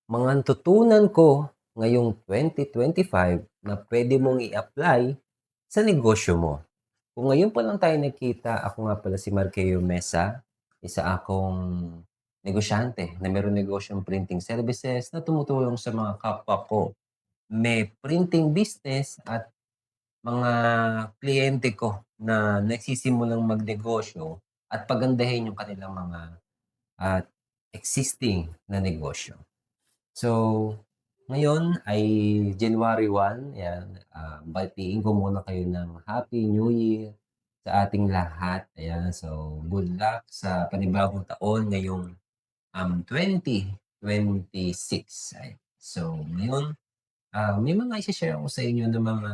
Mga natutunan ko ngayong 2025 na pwede mong i-apply sa negosyo mo. Kung ngayon pa lang tayo nagkita, ako nga pala si Markeo Mesa, isa akong negosyante na mayroong negosyong printing services na tumutulong sa mga kapwa ko. May printing business at mga kliyente ko na nagsisimulang magnegosyo at pagandahin yung kanilang mga at existing na negosyo. So, ngayon ay January 1, 'yan, batiin ko muna kayo ng Happy New Year sa ating lahat, ayan. So, good luck sa panibagong taon ngayong, 2026, ay. So, ngayon, may mga ishe-share ako sa inyo na mga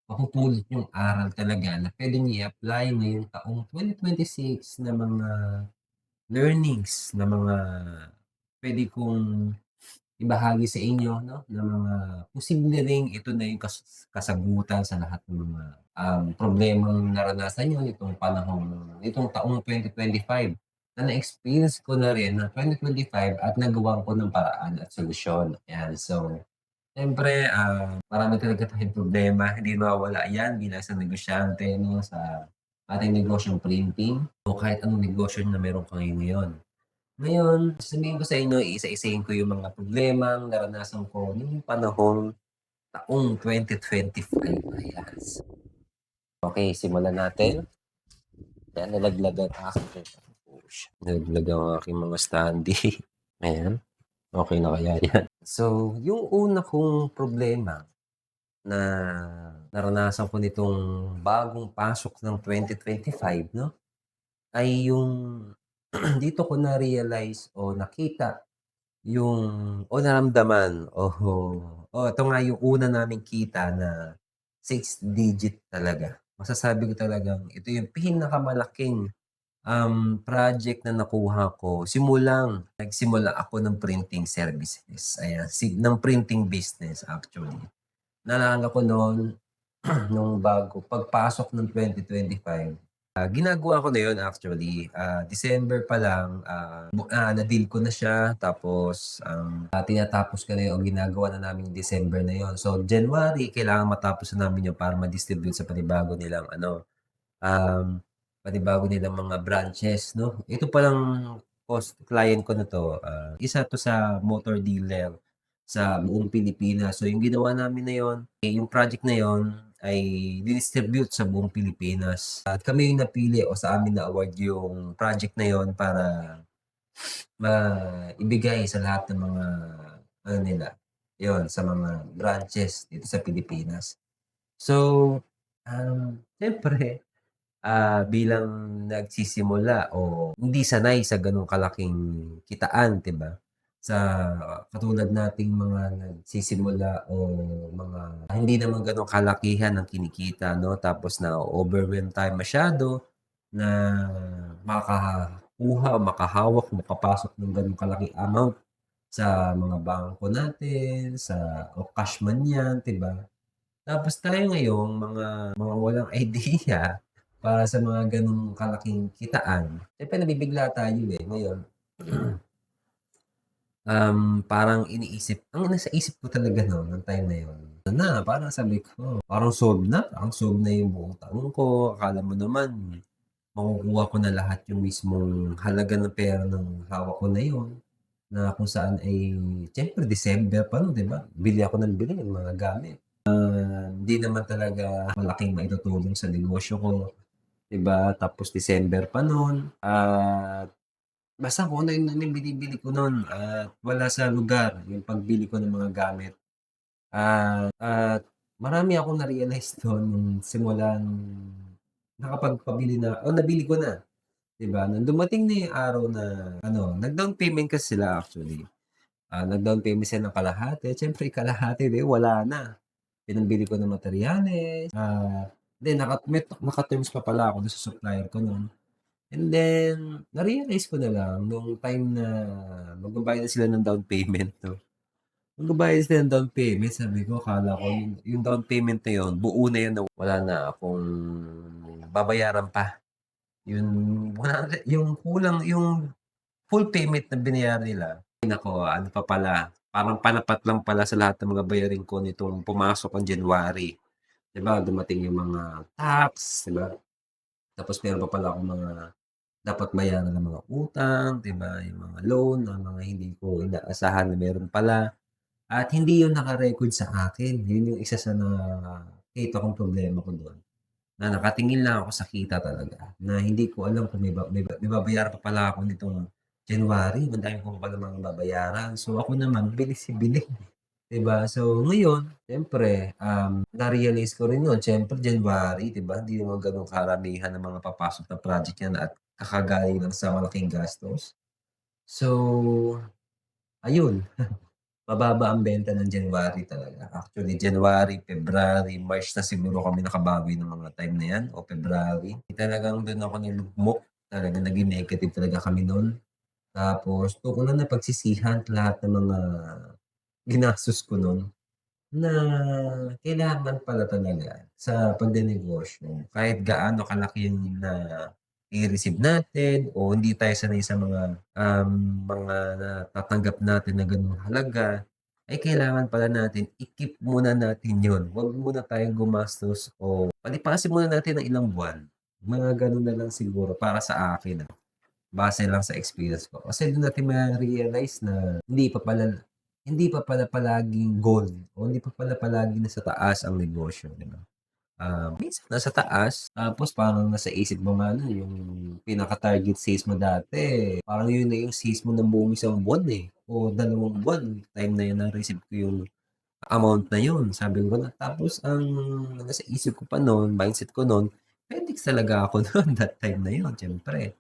mapupulot niyong aral talaga na puwede niyo i-apply ngayong taong 2026 na mga learnings, na mga puwede kong ibahagi sa inyo 'no, na mga posible ring ito na yung kasagutan sa lahat ng mga, problemang naranasan niyo nitong taong 2025 na na-experience ko na rin ng 2025 at nagawan ko ng paraan at solusyon, ayan. So, siyempre, marami talaga tayong problema, hindi mawawala 'yan bilang isang negosyante 'no, sa ating negosyong printing o kahit anong negosyo na meron ka ngayon. Ngayon, sasabihin ko sa inyo, iisa-isahin ko yung mga problemang naranasan ko nung panahong taong 2025, ayan. Okey, simulan natin. Ayan, nalaglag ang aking mga standi. Ayan, okey na kaya yan? So, yung una kong problema na naranasan ko nitong bagong pasok ng 2025 'no, ay yung dito ko na-realize o nakita yung o naramdaman ito nga yung una naming kita na 6 digit talaga. Masasabi ko talagang ito yung pinakamalaking, project na nakuha ko nagsimula ako ng printing services, ayan, ng printing business actually. Naalala ko noon nung pagpasok ng 2025. Ginagawa ko na yun actually, December pa lang, na-deal ko na siya tapos, tinatapos ko na yun o ginagawa na namin December na yun. So, January kailangan matapos na namin yun para ma-distribute sa panibago nilang mga branches 'no. Ito palang client ko na 'to, isa 'to sa motor dealer sa buong Pilipinas. So, yung ginawa namin na yun, yung project na yun ay dinistribute sa buong Pilipinas at kami yung napili o sa amin na-award yung project na yun para maibigay sa lahat ng mga ano nila, yun sa mga branches dito sa Pilipinas. So, siyempre, bilang nagsisimula o hindi sanay sa gano'ng kalaking kitaan, 'di ba? Sa katulad nating mga nagsisimula o mga hindi naman gano'ng kalakihan ang kinikita 'no, tapos na-o-overwhelm tayo masyado na makakuha o makahawak, makapasok ng gano'ng kalaking amount sa mga bangko natin, o cash man 'yan, 'di ba? Tapos tayo ngayong mga walang idea para sa mga gano'ng kalaking kitaan, siyempre nabibigla tayo, eh. Ngayon, parang ang nasa isip ko talaga no'n nung time na 'yun, ano na parang sabi ko, parang solve na yung buong taon ko. Akala mo naman makukuha ko na lahat yung mismong halaga ng pera ng hawak ko na 'yun, na kung saan ay siyempre December pa no'n, 'di ba? Bili ako ng bili ng mga gamit. Hindi naman talaga malaking maitutulong sa negosyo ko, 'di ba? Tapos December pa nun at basta kung ano yung binibili ko nun at wala sa lugar yung pagbili ko ng mga gamit. At marami akong na-realize dun nung simulan nakapagpabili na o nabili ko na, 'di ba? Nung dumating na yung araw na ano, nag-down payment kasi sila actually. Nag-down payment sila ng kalahati, siyempre kalahati, 'di wala na. Pinambili ko ng materyales, then naka-terms pa pala ako dun sa supplier ko nun. And then na-realize ko na lang nung time na magbabayad na sila ng down payment 'no. Magbabayad sila ng down payment sabi ko akala ko yung down payment na yun buo na yun na wala na akong babayaran pa. Yung 100 yung kulang yung full payment na binayaran nila, naku, ano pa pala, parang panapat lang pala sa lahat ng mga bayarin ko nitong pumasok ang January. 'Di ba dumating yung mga tax, 'di ba? Tapos meron pa pala akong mga dapat bayaran na mga utang, 'di ba, yung mga loan na mga hindi ko inaasahan na meron pala at hindi yun naka-record sa akin. Yun yung isa sa nakita kong problema ko dun, na nakatingin lang ako sa kita talaga na hindi ko alam kung may babayaran pa pala ako nitong January, madami ko pa palang mga babayaran. So, ako naman bilis bili, 'di ba? So, ngayon siyempre, na-realize ko rin yun siyempre January, 'di ba, hindi naman gano'n karamihan ng mga papasok na project yan at kakagaling lang sa malaking gastos. So, ayun, mababa ang benta ng January talaga. Actually, January, February, March na siguro kami nakabawi ng mga time na yan o February. Talagang dun ako nilugmok, talagang naging negative talaga kami nun. Tapos dun ko na napagsisihan lahat ng mga ginastos ko nun. Na kailangan pala talaga sa pagnenegosyo kahit gaano kalaki yung nai-receive natin o hindi tayo sanay sa mga natatanggap natin na gano'ng halaga, ay kailangan pala natin i-keep muna natin yun. Huwag muna tayong gumastos o palipasin muna natin ng ilang buwan. Mga gano'n na lang siguro para sa akin, base lang sa experience ko. Kasi dun natin ma-realize na hindi pa pala palaging gold o hindi pa pala palaging nasa taas ang negosyo, 'di ba? Minsan nasa taas tapos parang nasa isip mo nga nun yung pinaka-target sales mo dati, parang yun na yung sales mo ng buong isang buwan, o 2 buwan. Time na yun na-receive ko yung amount na yun, sabi ko na tapos ang nasa isip ko pa nun, mindset ko nun, FedEx talaga ako nun that time na yun siyempre.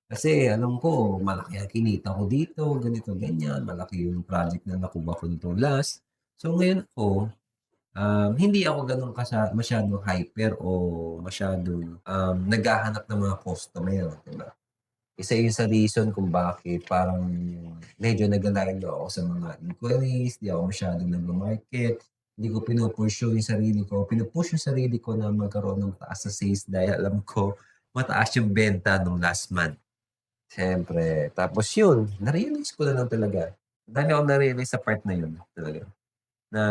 Kasi alam ko malaki ang kinita ko dito, ganito, ganyan, malaki yung project na nakuha ko nitong last. So ngayon ako, hindi ako gano'n masyadong hyper o masyadong, naghahanap ng mga customer, 'di ba? Isa yun sa reason kung bakit parang medyo nagla-laylo ako sa mga inquiries, 'di ako masyadong nagma-market, hindi ko pinu-pursue yung sarili ko, pinu-push yung sarili ko na magkaroon ng taas na sales dahil alam ko mataas yung benta nung last month. Siyempre, tapos yun, na-realize ko na lang talaga. Ang dami akong na-realize sa part na yun talaga, na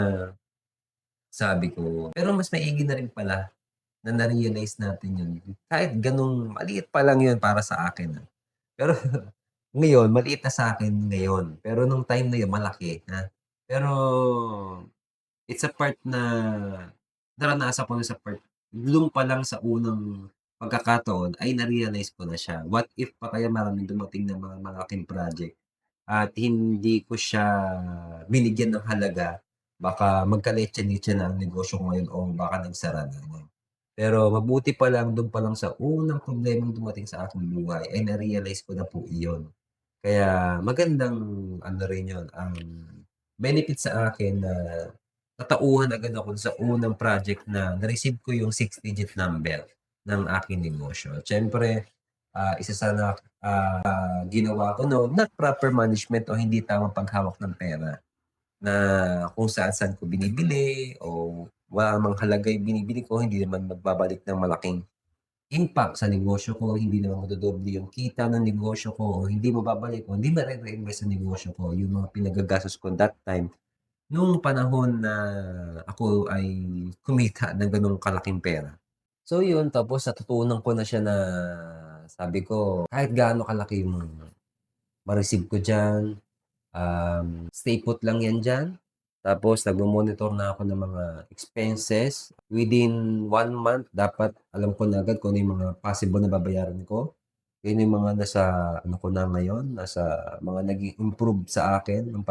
sabi ko pero mas maigi na rin pala na na-realize natin yun kahit ganong maliit pa lang yun para sa akin, Pero ngayon maliit na sa'kin ngayon, pero nung time na yun malaki, Pero it's a part na naranasan ko na sa part dun pa lang sa unang pagkakataon ay na-realize ko na siya. What if pa kaya maraming dumating na mga malaking project at hindi ko siya binigyan ng halaga, baka magkaletse-letse na ang negosyo ko ngayon o baka nagsara na, 'no. Pero mabuti pa lang dun pa lang sa unang problemang dumating sa aking buhay ay na-realize ko na po iyon. Kaya magandang ano rin yun, benefit sa akin na natauhan agad ako sa unang project na na-receive ko yung 6-digit number ng aking negosyo. At siyempre, isa sa ginawa ko nun, not proper management o hindi tamang paghawak ng pera na kung saan-saan ko binibili o wala namang halaga yung binibili ko, hindi naman magbabalik ng malaking impact sa negosyo ko, hindi naman madodoble yung kita ng negosyo ko o hindi mababalik o hindi mare-reinvest sa negosyo ko yung mga pinagagastos ko that time, nung panahon na ako ay kumita ng gano'ng kalaking pera. So yun, tapos natutunan ko na siya na sabi ko, kahit gaano kalaki yung ma-receive ko diyan, stay put lang yan diyan. Tapos nagmo-monitor na ako ng mga expenses. Within 1 month dapat alam ko na agad kung ano yung mga possible na babayaran ko. Yun yung mga nasa ano ko na ngayon, nasa mga naging improve sa akin yung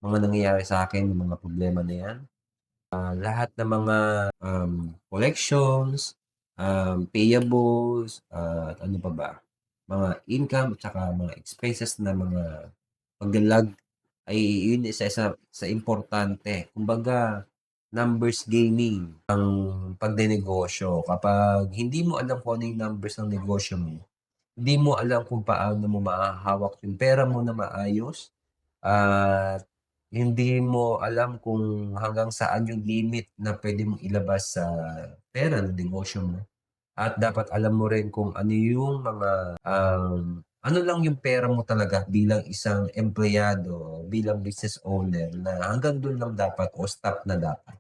mga nangyayari sa akin, yung mga problema na yan. Lahat ng mga, collections, payables, at ano pa ba, mga income at saka mga expenses na mga pagla-log ay yun isa sa importante. Kumbaga, numbers gaming ang pagnenegosyo. Kapag hindi mo alam kung ano yung numbers ng negosyo mo, hindi mo alam kung paano mo mahahawak yung pera mo na maayos at hindi mo alam kung hanggang saan yung limit na puwede mong ilabas sa pera ng negosyo mo. At dapat alam mo rin kung ano yung mga, ano lang yung pera mo talaga bilang isang empleyado, bilang business owner na hanggang dun lang dapat o stop na dapat.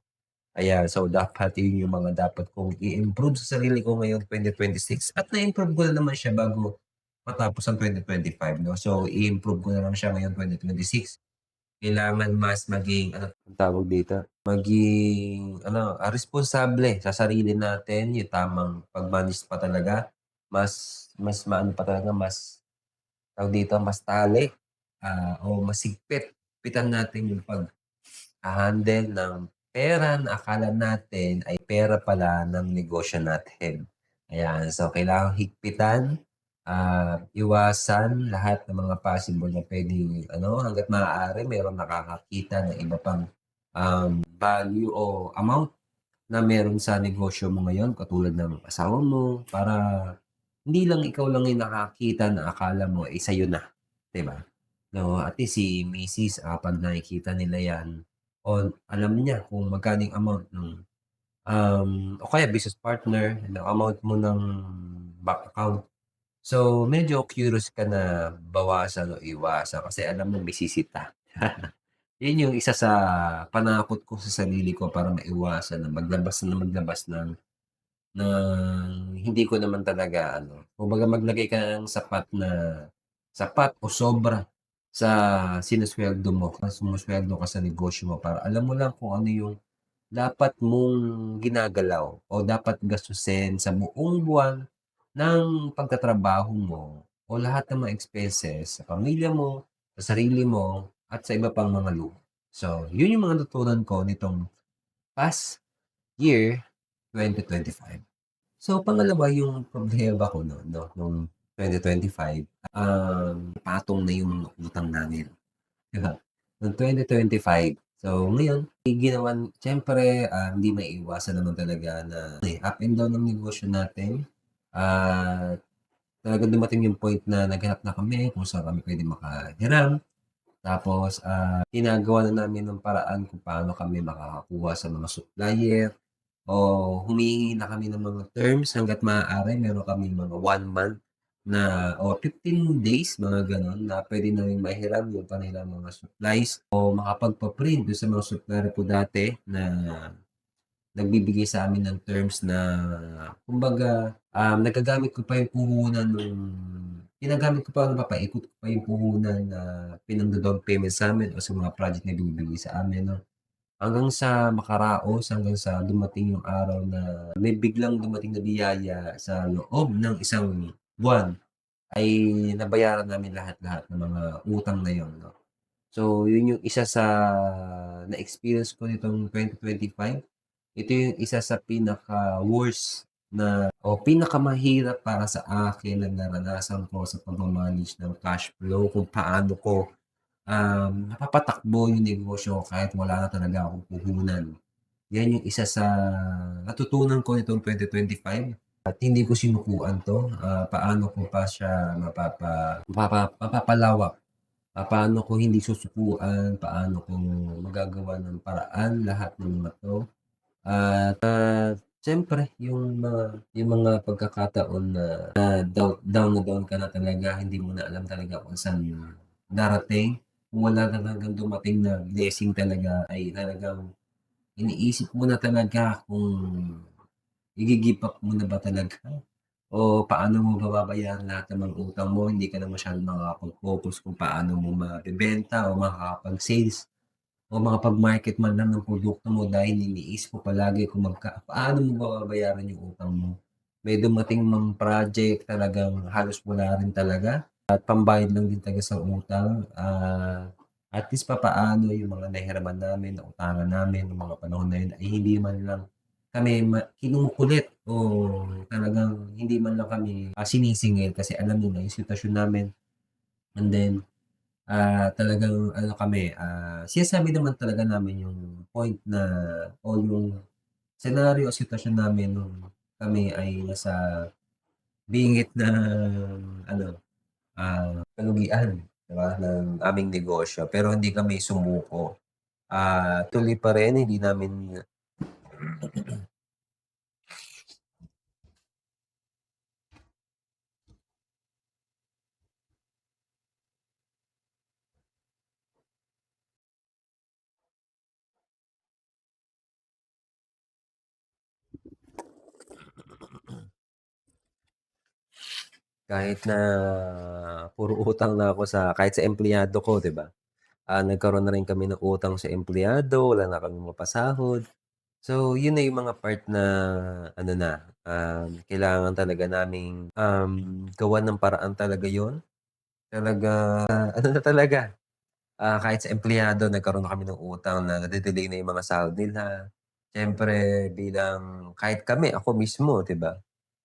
Ayan, so dapat yun yung mga dapat kong i-improve sa sarili ko ngayong 2026 at na-improve ko na naman siya bago matapos ang 2025 'no. So i-improve ko na lang siya ngayong 2026. Kailangan mas maging ano anong tawag dito, maging ano, responsable sa sarili natin, yung tamang pag-manage pa talaga. Mas maano pa talaga, mas tawag dito, mas tali, o mas higpitan natin yung pagha-handle ng pera na akala natin ay pera pala ng negosyo natin. Ayan, so kailangang higpitan, iwasan lahat ng mga possible na puwedeng ano, hangga't maaari merong nakakakita ng iba pang, value o amount na meron sa negosyo mo ngayon katulad ng asawa mo para hindi lang ikaw lang yung nakakita na akala mo, eh, sa'yo na, 'di ba? 'No, at least si misis, 'pag nakikita nila 'yan o alam niya kung magkano yung amount nung, o kaya business partner, ng amount mo ng bank account. So, medyo curious ka na bawasan o iwasan kasi alam mo bisisita. 'Yun yung isa sa panakot ko sa sarili ko para maiwasan na maglabas ng hindi ko naman talaga ano, kumbaga maglagay ka ng sapat o sobra sa sinusuweldo mo, sumusweldo ka sa negosyo mo para alam mo lang kung ano yung dapat mong ginagalaw o dapat gastusin sa buong buwan ng pagtatrabaho mo o lahat ng mga expenses sa pamilya mo, sa sarili mo, at sa iba pang mga luho. So, yun yung mga natutunan ko nitong past year 2025. So, pangalawa yung problema ko nun 'no, nung 2025, patong na yung mga utang namin, 'di ba? Nung 2025, so ngayon ginawan siyempre, hindi maiiwasan naman talaga na, up and down ang negosyo natin at talagang dumating yung point na naghanap na kami kung saan kami puwedeng makahiram. Tapos, ginagawa na namin ng paraan kung paano kami makakakuha sa mga supplier. Humihingi na kami ng mga terms hangga't maaari meron kaming mga 1 month na o 15 days mga gano'n na puwede naming mahiram yung kanilang mga supplies o makapagpa-print dun sa mga supplier ko dati na nagbibigay sa amin ng terms na kumbaga, nagagamit ko pa yung puhunan ginagamit ko pa, napapaikot ko pa yung puhunan na pinangdo-down payment sa'min o sa mga project na ibibigay sa amin 'no. Hanggang sa makaraos, hanggang sa dumating yung araw na may biglang dumating na biyaya sa loob ng isang buwan ay nabayaran namin lahat-lahat ng mga utang na yun 'no. So, yun yung isa sa na-experience ko nitong 2025. Ito yung isa sa pinaka-worst na o pinakamahirap para sa akin na naranasan ko sa pagma-manage ng cash flow kung paano ko napapatakbo yung negosyo ko kahit wala na talaga akong puhunan. Yan yung isa sa natutunan ko nitong 2025 at hindi ko sinukuan 'to, paano ko pa siya mapapalawak, paano ko hindi susukuan, paano ko magagawa ng paraan lahat ng mga 'to. At, siyempre yung mga pagkakataon na down na down ka na talaga, hindi mo na alam talaga kung saan darating. Kung wala talagang dumating na blessing talaga ay talagang iniisip mo na talaga kung igi-give up mo na ba talaga o paano mo babayaran lahat ng mga utang mo, hindi ka na masyadong nakakapag-focus kung paano mo mabebenta o makakapag-sales o makapag-market man lang ng produkto mo dahil iniisip mo palagi kung paano mo babayaran yung utang mo. May dumating mang project talagang halos wala rin talaga at pambayad lang din talaga sa utang, at least papaano yung mga nahiraman namin, nautangan namin nung mga panahon na yun ay hindi man lang kami kinukulit o talagang hindi man lang kami, sinisingil kasi alam nila yung sitwasyon namin and then talagang ano kami, sinasabi naman talaga namin yung point na o yung senaryo o sitwasyon namin nung kami ay nasa bingit ng ano, kalugian, 'di ba, ng aming negosyo pero hindi kami sumuko. Tuloy pa rin hindi namin Kahit na puro utang na ako kahit sa empleyado ko, 'di ba? Nagkaroon na rin kami ng utang sa empleyado, wala na kaming mapasahod. So, yun na yung mga part na ano na, kailangan talaga naming, gawan ng paraan talaga yun. Talaga ano na talaga, kahit sa empleyado nagkaroon na kami ng utang na nade-delay na yung mga sahod nila. Siyempre bilang kahit kami, ako mismo, 'di ba?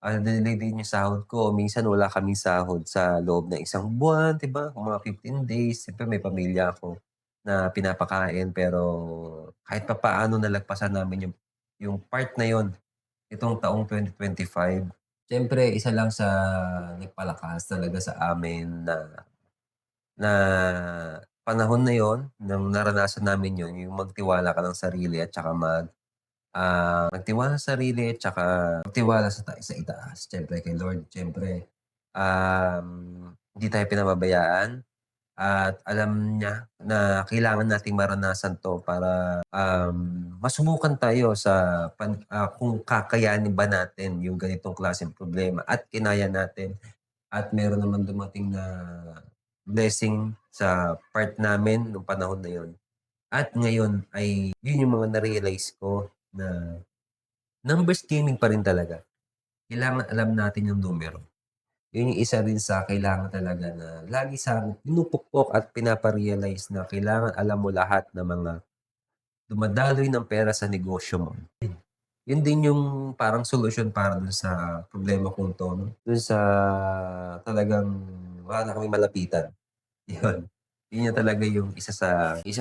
Nade-delay din yung sahod ko, minsan wala kaming sahod sa loob ng isang buwan, 'di ba? Mga 15 days, siyempre may pamilya ako na pinapakain pero kahit papaano nalagpasan namin yung part na yun itong taong 2025. Siyempre isa lang sa nagpalakas talaga sa amin na panahon na yun, nung naranasan namin yun, yung magtiwala ka ng sarili at tsaka magtiwala sa sarili at tsaka magtiwala sa itaas, siyempre kay Lord. Siyempre, hindi tayo pinababayaan at alam niya na kailangan nating maranasan 'to para, masubukan tayo kung kakayanin ba natin yung ganitong klaseng problema at kinaya natin at meron naman dumating na blessing sa part namin nung panahon na yun. At ngayon ay yun yung mga na-realize ko na numbers gaming pa rin talaga. Kailangan alam natin yung numero. Yun yung isa rin sa kailangan talaga na lagi sa'kin pinupukpok at pinapa-realize na kailangan alam mo lahat ng mga dumadaloy ng pera sa negosyo mo. Yun din yung parang solusyon para dun sa problema kong 'to 'no, dun sa talagang wala na kaming malapitan, yun. Yun yung talaga yung isa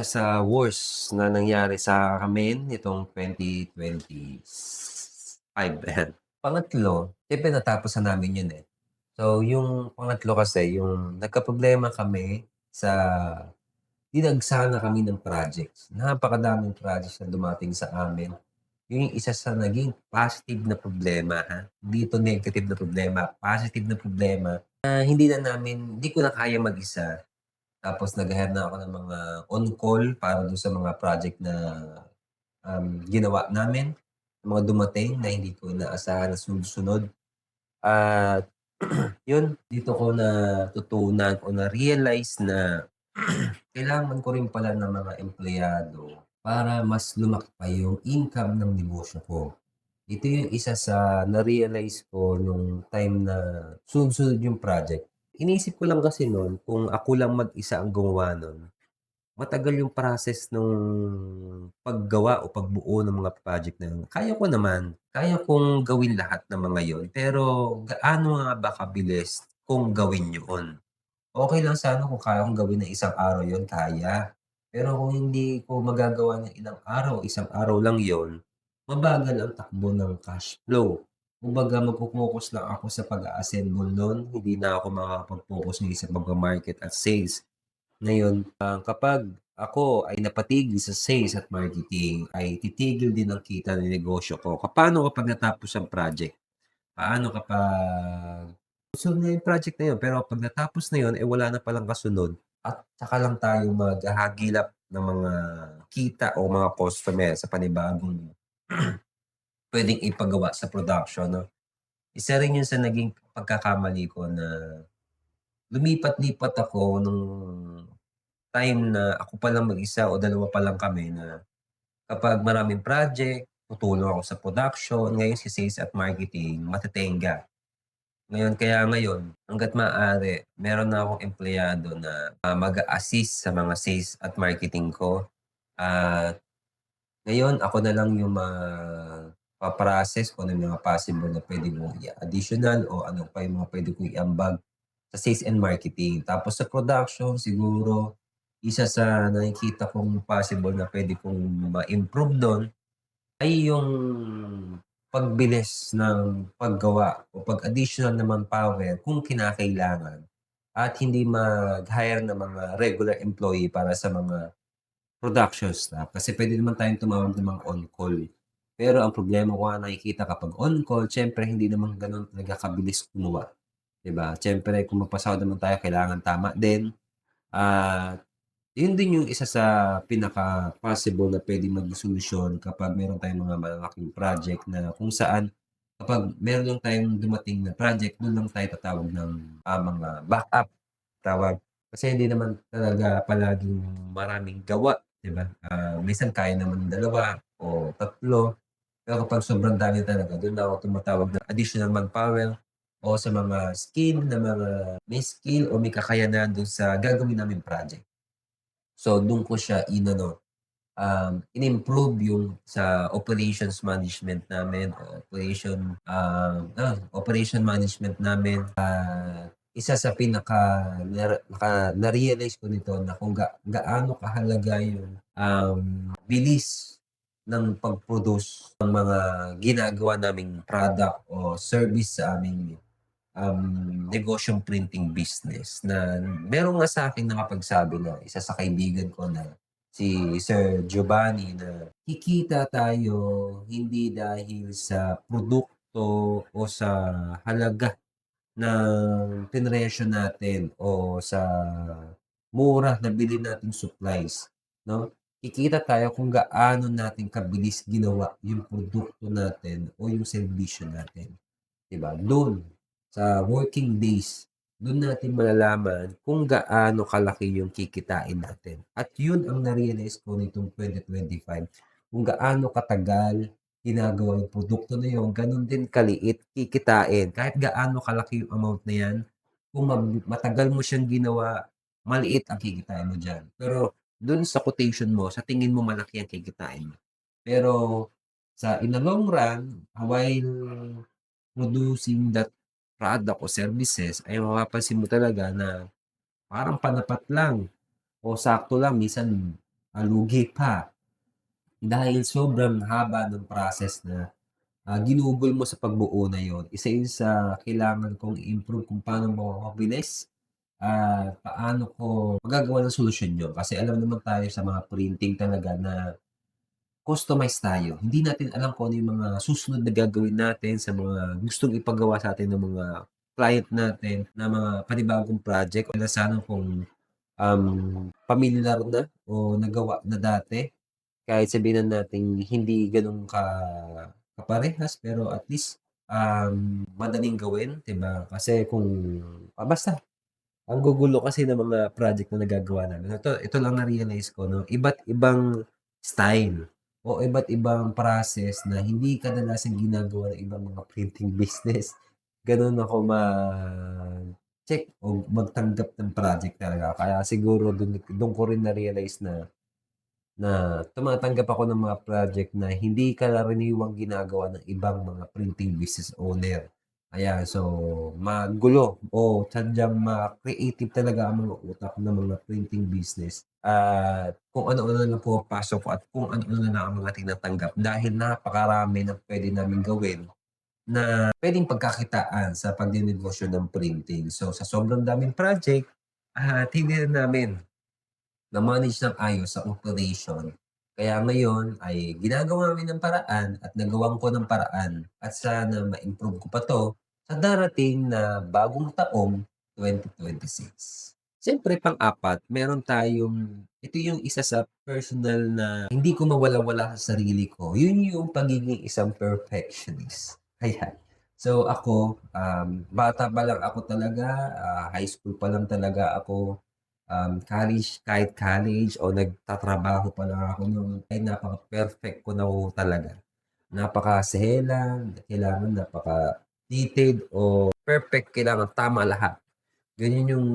sa worst na nangyari sa amin nitong 2025, ayan. Pangatlo, siyempre natapos na namin yun, eh. So, yung pangatlo kasi yung nagkaproblema kami sa dinagsa na kami ng projects. Napakadaming projects na dumating sa amin. Yun yung isa sa naging positive na problema, hindi ito negative na problema, positive na problema na hindi ko na kaya mag-isa. Tapos nag-hire na ako ng mga on-call para dun sa mga project na, ginawa namin, mga dumating na hindi ko inaasahan na sunod-sunod. At yun, dito ko natutunan o na-realize na kailangan ko rin pala ng mga empleyado para mas lumaki pa yung income ng negosyo ko. Ito yung isa sa na-realize ko nung time na sunod-sunod yung project. Iniisip ko lang kasi nun kung ako lang mag-isa ang gumawa nun, matagal yung process nung paggawa o pagbuo ng mga project na yun. Kaya ko naman, kaya kong gawin lahat ng mga yun, pero gaano nga ba kabilis kung gawin yun? Okey lang sana kung kaya kong gawin ng isang araw yun, kaya. Pero kung hindi ko magagawa ng ilang araw, isang araw lang yun, mabagal ang takbo ng cash flow. Kumbaga magfo-focus lang ako sa pag-a-assemble nun, hindi na ako makakapag-focus ngayon sa pagma-market at sales. Ngayon, kapag ako ay napatigil sa sales at marketing, ay titigil din ang kita ng negosyo ko. Papaano kapag natapos ang project? Paano kapag susunod na yung project na yun, pero 'pag natapos na yun, eh, wala na palang kasunod at saka lang tayo maghahagilap ng mga kita o mga customer sa panibagong puwedeng ipagawa sa production 'no. Isa rin yun sa naging pagkakamali ko na lumipat-lipat ako nung time na ako pa lang mag-isa o dalawa pa lang kami na kapag maraming project, tutulong ako sa production, ngayon si sales at marketing matetenga. Ngayon, hangga't maaari meron na akong empleyado na, mag-a-assist sa mga sales at marketing ko. At ngayon ako na lang yung magpa-process kung ano yung mga possible na puwede kong i-additional o ano pa yung mga puwede kong iambag sa sales and marketing. Tapos sa production siguro, isa sa nakikita kong possible na puwede kong ma-improve dun ay yung pagbilis ng paggawa o pag-additional ng manpower kung kinakailangan at hindi mag-hire ng mga regular employee para sa mga production staff. Kasi puwede naman tayong tumawag ng mga on-call. Pero ang problema ko nga nakikita kapag on-call siyempre hindi naman gano'n talaga kabilis gumawa, 'di ba? Siyempre kung magpasahod naman tayo kailangan tama din at yun din yung isa sa pinaka-possible na puwedeng maging solusyon kapag meron tayong mga malalaking project na kung saan Kapag meron lang tayong dumating na project, dun lang tayo tatawag ng, mga backup tawag. Kasi hindi naman talaga palaging maraming gawa, 'di ba? Minsan kaya naman ng 2 o 3, pero kapag sobrang dami talaga, dun na ako tumatawag ng additional manpower o sa mga skill na mga may skill o may kakayanan dun sa gagawin naming project. So, dun ko siya inano, in-improve yung sa operations management namin o operation management namin. Isa sa na-realize ko nito na kung gaano kahalaga yung, bilis ng pag-produce ng mga ginagawa naming product o service sa aming, negosyong printing business na meron nga sa'kin nakapagsabi na isa sa kaibigan ko na si Sir Giovanni na kikita tayo hindi dahil sa produkto o sa halaga ng pinresyo natin o sa mura na bilhin nating supplies, 'no? Kikita tayo kung gaano natin kabilis ginawa yung produkto natin o yung serbisyo natin. 'Di ba, dun sa working days, dun natin malalaman kung gaano kalaki yung kikitain natin at yun ang na-realize ko nitong 2025 kung gaano katagal ginagawa yung produkto na yun, ganun din kaliit kikitain kahit gaano kalaki yung amount na yan, kung matagal mo siyang ginawa, maliit ang kikitain mo diyan. Pero dun sa quotation mo, sa tingin mo malaki ang kikitain mo. Pero sa in the long run, while producing that product o services ay mapapansin mo talaga na parang panapat lang o sakto lang minsan, lugi pa dahil sobrang haba ng process na, ginugol mo sa pagbuo na yon. Isa yun sa kailangan kong i-improve kung paano mo mapapabilis at paano ko magagawa ng solusyon yun. Kasi alam naman tayo sa mga printing talaga na customize tayo. Hindi natin alam kung ano yung mga susunod na gagawin natin sa mga gustong ipagawa sa atin ng mga client natin na mga panibagong project o sana kung, pamilyar na o nagawa na dati. Kahit sabihin na nating hindi gano'n kaparehas pero at least, madaling gawin, 'di ba? Kasi kung basta ang gugulo kasi ng mga project na nagagawa namin. Ito lang na-realize ko 'no, iba't ibang style o iba't ibang process na hindi kadalasan ginagawa ng ibang mga printing business. Gano'n ako mag-check o magtanggap ng project talaga. Kaya siguro dun ko rin na-realize na tumatanggap ako ng mga project na hindi karaniwang ginagawa ng ibang mga printing business owner. Ayan, so magulo o sadyang ma-creative talaga ang mga utak ng mga printing business at kung ano-ano na lang pumapasok at kung ano-ano na lang ang mga tinatanggap dahil napakarami ng puwede naming gawin na puwedeng pagkakitaan sa pagnenegosyo ng printing. So, sa sobrang daming project at hindi na namin na-manage ng ayos sa operation. Kaya ngayon ay ginagawa namin ng paraan at nagawan ko ng paraan at sana ma-improve ko pa 'to sa darating na bagong taong 2026. Siyempre pang-apat, meron tayong ito yung isa sa personal na hindi ko mawala-wala sa sarili ko, yun yung pagiging isang perfectionist, ayan. So ako, bata pa lang ako talaga, high school pa lang talaga ako. Kahit college o nagtatrabaho pa lang ako no'n ay napaka-perfect ko na ho talaga. Napakaselan, kailangan napaka-detailed o perfect, kailangan tama lahat. Ganyan yung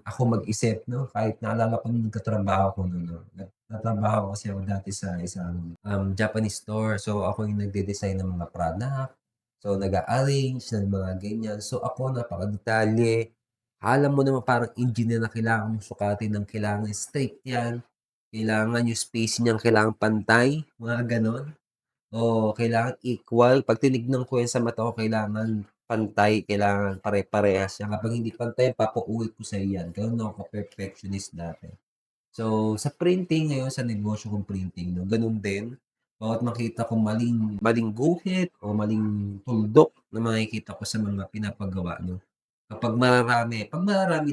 ako mag-isip 'no, kahit naalala ko nung nagtatrabaho ako no'n 'no, nagtatrabaho kasi ako dati sa isang, Japanese store. So, ako yung nagde-design ng mga product, so nag-a-arrange ng mga ganyan. So, ako napakadetalye. Akala mo naman parang engineer na kailangan mong sukatin ng kailangan straight 'yan, kailangan yung space niyan kailangan pantay, mga gano'n. Oo, kailangan equal. 'Pag tinignan ko yan sa mata ko kailangan pantay, kailangan pare-parehas yan. Kapag hindi pantay papauwi ko sa'yo yan. Gano'n ako ka-perfectionist dati. So, sa printing ngayon, sa negosyo kong printing 'no, gano'n din. Bawat makita kong maling maling guhit o maling tuldok na makikita ko sa mga pinapagawa 'no, 'pag mararami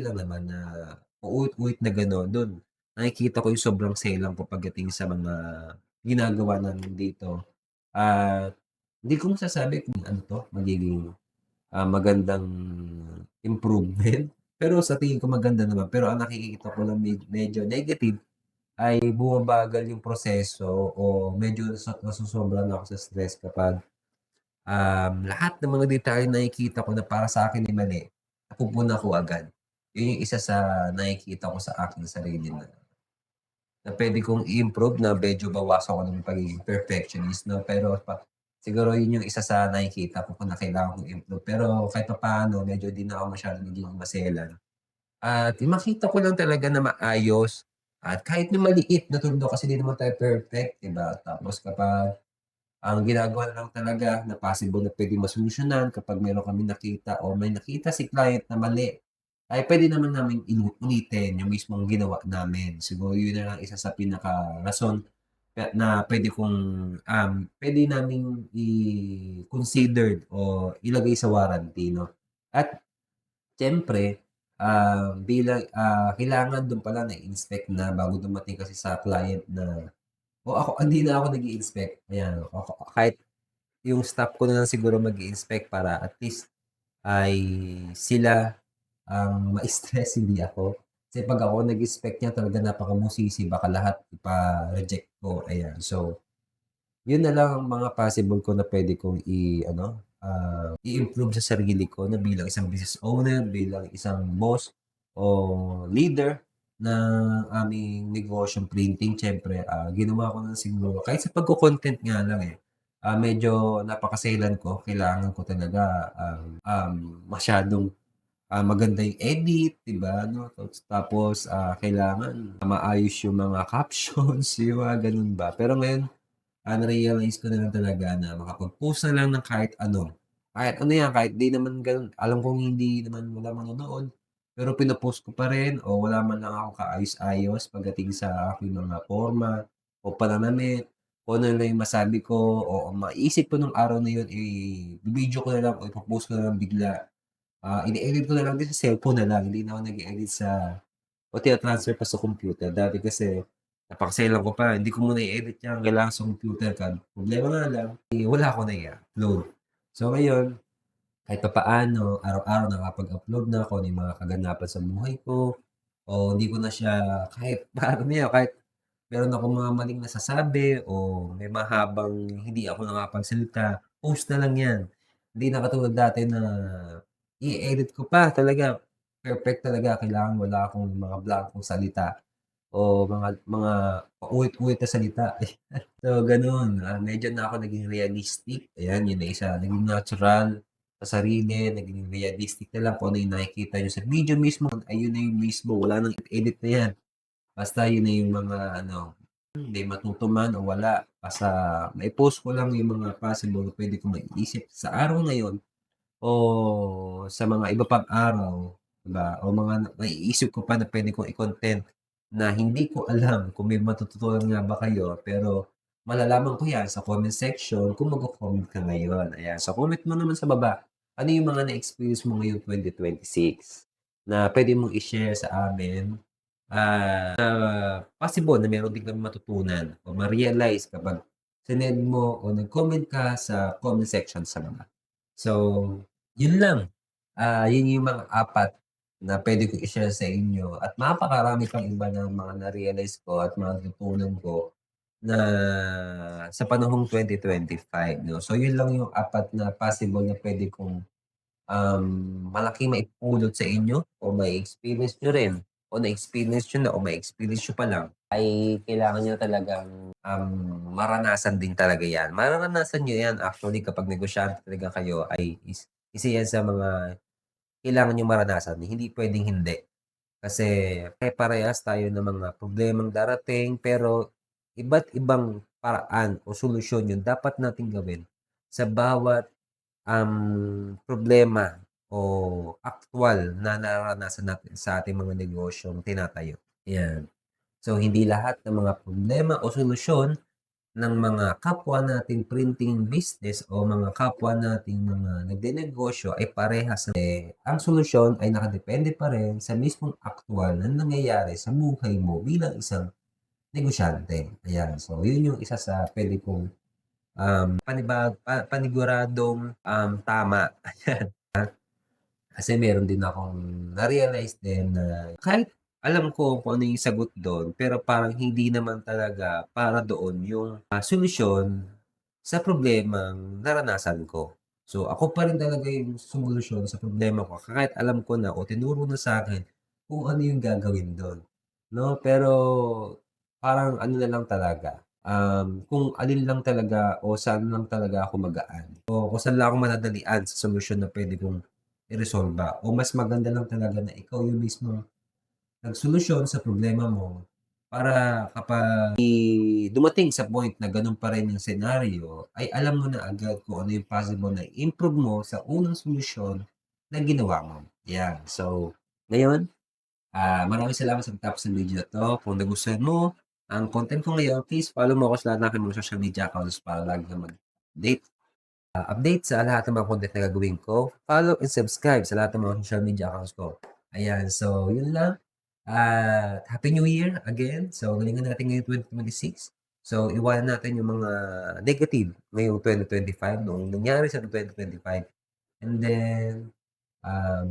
lang naman na paulit-ulit na gano'n, do'n nakikita ko yung sobrang selang ko pagdating sa mga ginagawa namin dito. At Hindi ko masasabi kung ano 'to, magiging, magandang improvement, pero sa tingin ko maganda naman. Pero ang nakikita ko lang medyo negative ay bumabagal yung proseso o medyo nasosobrahan ako sa stress kapag, lahat ng mga detalye na nakikita ko na para sa akin ay mali, napupuna ko agad. Yun yung isa sa nakikita ko sa aking sarili na puwede kong i-improve, na medyo bawasan ko ng pagiging perfectionist 'no, pero siguro yun yung isa sa nakikita ko na kailangan kong improve. Pero kahit papaano medyo di na ako masyadong nagiging maselan at makita ko lang talaga na maayos at kahit yung maliit na tuldok kasi di naman tayo perfect, 'di ba? Tapos kapag ang ginagawa na lang talaga na possible na puwedeng masolusyunan kapag meron kaming nakita o may nakita si client na mali, ay puwede naman naming ulitin yung mismong ginawa namin. Siguro yun na lang isa sa pinakarason na puwede kong, puwede naming i-considered o ilagay sa warranty 'no. At siyempre, kailangan dun pala na-inspect na bago dumating kasi sa client na o ako hindi na ako nag-i-inspect, ayan. Kahit yung staff ko na lang siguro mag-i-inspect para at least ay sila ang ma-stress, hindi ako. Kasi 'pag ako nag-inspect niyan talaga napakabusisi, baka lahat ipa-reject ko, ayan. So, yun na lang ang mga possible ko na puwede kong i-ano, i-improve sa sarili ko na bilang isang business owner, bilang isang boss o leader ng aming negosyong printing. Siyempre, ginawa ko na siguro kahit sa pagko-content nga lang, medyo napakaselan ko. Kailangan ko talaga, masyadong, maganda yung edit, 'di ba, 'no? Tapos, kailangan maayos yung mga captions, yung mga gano'n ba. Pero ngayon na-realize ko na lang talaga na makapag-post na lang ng kahit ano 'yan, kahit 'di naman gano'n alam kong hindi naman walang manonood, pero pino-post ko pa rin o wala man lang akong kaayos-ayos pagdating sa aking mga porma o pananamit, kung ano lang yung masabi ko o ang maisip ko nung araw na yun, vi-video ko na lang o ipo-post ko na lang bigla. Ini-edit ko na lang din sa cellphone na lang, hindi na ako nag-e-edit o tina-transfer pa sa computer. Dati kasi napakaselan ko pa, hindi ko muna i-edit 'yan, kailangan sa computer ka. Problema nga lang, wala akong nai-a-upload. So ngayon, kahit papaano araw-araw nakakapag-upload na ako ng mga kaganapan sa buhay ko o hindi ko na siya kahit paano na 'yan, kahit meron akong mga maling nasasabi o may mahabang hindi ako nakakapagsalita, post na lang 'yan. Hindi na katulad dati na i-edit ko pa talaga, perfect talaga kailangan wala akong mga blankong salita o mga paulit-ulit na salita. So gano'n, medyo na ako naging realistic, ayan yun na isa, naging natural sa sarili, naging realistic na lang kung ano yung nakikita niyo sa video mismo, ayun na yung mismo, wala ng edit na 'yan. Basta yun na yung mga ano, may matuto man o wala, basta mai-post ko lang yung mga possible na puwede kong maiisip sa araw na yun o sa mga iba pang araw, 'di ba, o mga naiisip ko pa na puwede kong i-content na hindi ko alam kung may matututunan nga ba kayo, pero malalaman ko 'yan sa comment section kung magko-comment ka ngayon, ayan. So, comment mo naman sa baba, ano yung mga na-experience mo ngayong 2026 na puwede mong i-share sa amin, na possible na meron din kaming matutunan o ma-realize kapag sinend mo o nag-comment ka sa comment section sa baba. So, yun lang. Yun yung mga 4 na puwede kong i-share sa inyo at napakarami pang iba na mga na-realize ko at mga natutunan ko na sa panahong 2025 'no. So, yun lang yung 4 na possible na puwede kong, malaking maipulot sa inyo o mai-experience niyo rin o na-experience niyo na o ma-experience niyo pa lang ay kailangan niyo talagang, maranasan din talaga 'yan. Mararanasan niyo 'yan actually kapag negosyante talaga kayo ay isa 'yan sa mga kailangan niyong maranasan, hindi puwedeng hindi. Kasi pare-parehas tayo ng mga problemang darating, pero iba't ibang paraan o solusyon yung dapat nating gawin sa bawat, problema o aktwal na nararanasan natin sa ating mga negosyong tinatayo, 'yan. So, hindi lahat ng mga problema o solusyon ng mga kapwa nating printing business o mga kapwa nating mga nagnenegosyo ay parehas, ang solusyon ay nakadepende pa rin sa mismong aktwal na nangyayari sa buhay mo bilang isang negosyante, ayan. So, yun yung isa sa puwede kong, paniguradong, tama, ayan. Kasi meron din akong na-realize din na kahit alam ko kung ano yung sagot dun, pero parang hindi naman talaga para doon yung, solusyon sa problemang naranasan ko. So, ako pa rin talaga yung solusyon sa problema ko kahit alam ko na o tinuro na sa'kin kung ano yung gagawin dun, 'no? Pero parang ano na lang talaga, kung alin lang talaga o saan lang talaga ako magaan o kung saan lang ako madadalian sa solusyon na puwede kong iresolba o mas maganda lang talaga na ikaw yung mismong nagsolusyon sa problema mo para kapag dumating sa point na gano'n pa rin yung senaryo, ay alam mo na agad kung ano yung possible na i-improve mo sa unang solusyon na ginawa mo, 'yan. So, ngayon, maraming salamat sa pagtapos ng video na 'to. Kung nagustuhan mo ang content ko ngayon, please follow mo ako sa lahat ng aking mga social media accounts para lagi kang update sa lahat ng mga content na gagawin ko. Follow and subscribe sa lahat ng mga social media accounts ko. Ayan, so yun lang at Happy New Year again. So galingan natin ngayong 2026. So iwanan natin yung mga negative ngayong 2025 noong nangyari sa 2025. And then,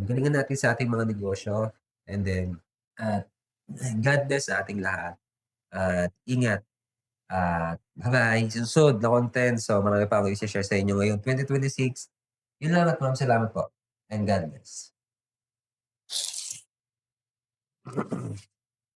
galingan natin sa ating mga negosyo and then at God bless sa ating lahat at ingat at bye-bye. Sa susunod na content, so marami pa akong i-she-share sa inyo ngayong 2026. Yun lang at maraming salamat po and God bless.